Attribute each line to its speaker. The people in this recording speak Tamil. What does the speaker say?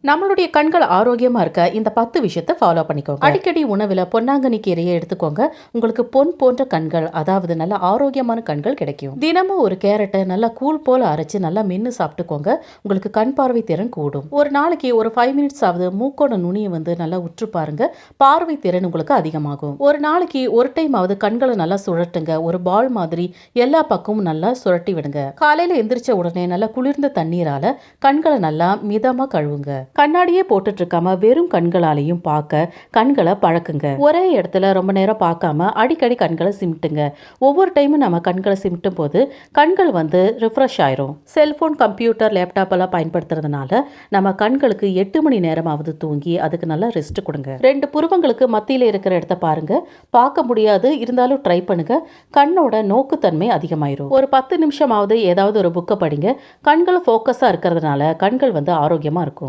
Speaker 1: நம்மளுடைய கண்கள் ஆரோக்கியமா இருக்க இந்த 10 விஷயத்தை ஃபாலோ பண்ணிக்கோங்க. அடிக்கடி உணவுல பொன்னாங்கண்ணி கீரையை எடுத்துக்கோங்க. உங்களுக்கு பொன் போன்ற கண்கள், அதாவது நல்ல ஆரோக்கியமான கண்கள் கிடைக்கும். தினமும் ஒரு கேரட்டை நல்லா கூழ் போல அரைச்சு நல்லா மென்னு சாப்பிட்டுக்கோங்க. உங்களுக்கு கண் பார்வை திறன் கூடும். ஒரு நாளைக்கு ஒரு 5 மினிட்ஸ் ஆகுது மூக்கோட நுனியை நல்லா உற்று பாருங்க. பார்வை திறன் உங்களுக்கு அதிகமாகும். ஒரு நாளைக்கு ஒரு டைம் ஆகுது கண்களை நல்லா சுழட்டுங்க. ஒரு பால் மாதிரி எல்லா பக்கமும் நல்லா சுழட்டி விடுங்க. காலையில எந்திரிச்ச உடனே நல்லா குளிர்ந்த தண்ணீரால கண்களை நல்லா மிதமா கழுவுங்க. கண்ணாடியே போட்டுட்டு இருக்காம வெறும் கண்களாலையும் பார்க்க கண்களை பழக்குங்க. ஒரே இடத்துல ரொம்ப நேரம் பார்க்காம அடிக்கடி கண்களை சிமிட்டுங்க. ஒவ்வொரு டைமும் நம்ம கண்களை சிமிட்டும் போது கண்கள் ரிஃப்ரெஷ் ஆயிரும். செல்போன், கம்ப்யூட்டர், லேப்டாப் எல்லாம் பயன்படுத்துறதுனால நம்ம கண்களுக்கு 8 மணி நேரமாவது தூங்கி அதுக்கு நல்லா ரெஸ்ட் கொடுங்க. 2 புருவங்களுக்கு மத்தியில இருக்கிற இடத்த பாருங்க. பார்க்க முடியாது, இருந்தாலும் ட்ரை பண்ணுங்க. கண்ணோட நோக்குத்தன்மை அதிகமாயிரும். ஒரு 10 நிமிஷமாவது ஏதாவது ஒரு புக்கை படிங்க. கண்கள் ஃபோக்கஸா இருக்கிறதுனால கண்கள் ஆரோக்கியமா இருக்கும்.